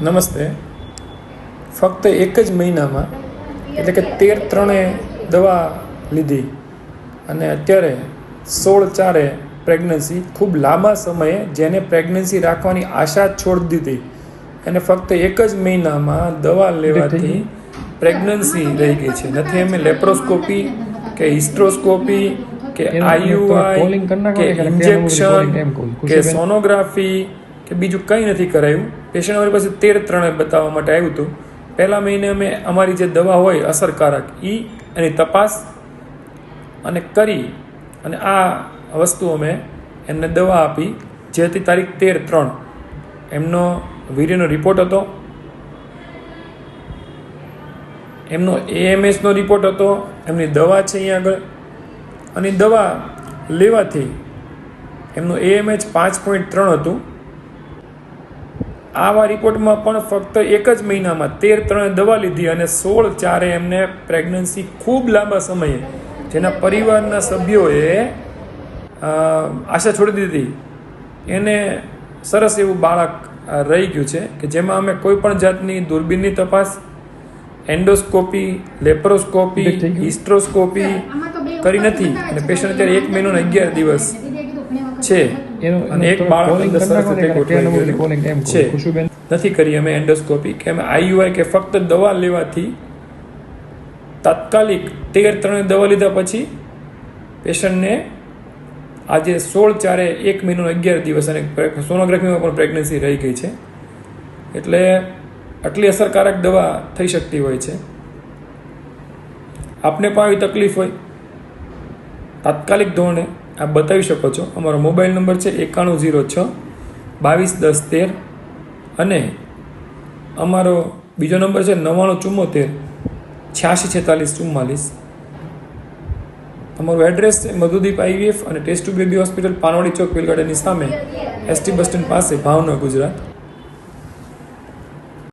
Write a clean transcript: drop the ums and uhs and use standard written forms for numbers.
નમસ્તે. ફક્ત એક જ મહિનામાં એટલે કે 13/3 દવા લીધી અને અત્યારે 16/4 પ્રેગ્નન્સી. ખૂબ લાંબા સમયે જેને પ્રેગ્નન્સી રાખવાની આશા છોડી દીધી અને ફક્ત એક જ મહિનામાં દવા લેવાથી પ્રેગ્નન્સી રહી ગઈ છે. નથી અમે લેપ્રોસ્કોપી કે હિસ્ટ્રોસ્કોપી કે આઈયુઆઈ કે ઇન્જેક્શન કે સોનોગ્રાફી કે બીજું કંઈ નથી કરાયું. પેશન્ટ અમારી પાસે 13/3 બતાવવા માટે આવ્યું હતું. પહેલા મહિને અમે અમારી જે દવા હોય અસરકારક એની તપાસ અને કરી અને આ વસ્તુ અમે એમને દવા આપી જે હતી તારીખ 13/3. એમનો વીર્યનો રિપોર્ટ હતો, એમનો AMHનો રિપોર્ટ હતો, એમની દવા છે અહીંયા આગળ અને દવા લેવાથી એમનું AMH 5.3 હતું. આવા રિપોર્ટમાં પણ ફક્ત એક જ મહિનામાં 13/3 દવા લીધી અને 16/4 એમને પ્રેગ્નન્સી ખૂબ લાંબા સમયે જેના પરિવારના સભ્યોએ આશા છોડી દીધી એને સરસ એવું બાળક રહી ગયું છે કે જેમાં અમે કોઈ પણ જાતની દૂરબીનની તપાસ, એન્ડોસ્કોપી, લેપ્રોસ્કોપી, હિસ્ટ્રોસ્કોપી કરી નથી અને પેશન્ટ અત્યારે 1 મહિનો અને 11 દિવસ છે અને એક બાળક અંદર સરસ રીતે ગોઠવાઈ છે. નથી કરી અમે એન્ડોસ્કોપી કે અમે આઈયુઆઈ કે ફક્ત દવા લેવાથી તાત્કાલિક 13/3 દવા લીધા પછી પેશન્ટને આજે 16/4 1 મહિનો 11 દિવસ અને સોનોગ્રાફીમાં પણ પ્રેગ્નન્સી રહી ગઈ છે. એટલે આટલી અસરકારક દવા થઈ શકતી હોય છે. આપને પણ આવી તકલીફ હોય તાત્કાલિક ધોરણે આપ બતાવી શકો છો. અમારો મોબાઈલ નંબર છે 9106 22 10 13 અને અમારો બીજો નંબર છે 9974 86 46 44. અમારું એડ્રેસ છે મધુદીપ IVF અને test tube baby hospital, Panwadi Chowk, વેલ ગાર્ડનની સામે, ST બસ સ્ટેન્ડ પાસે, ભાવનગર, ગુજરાત.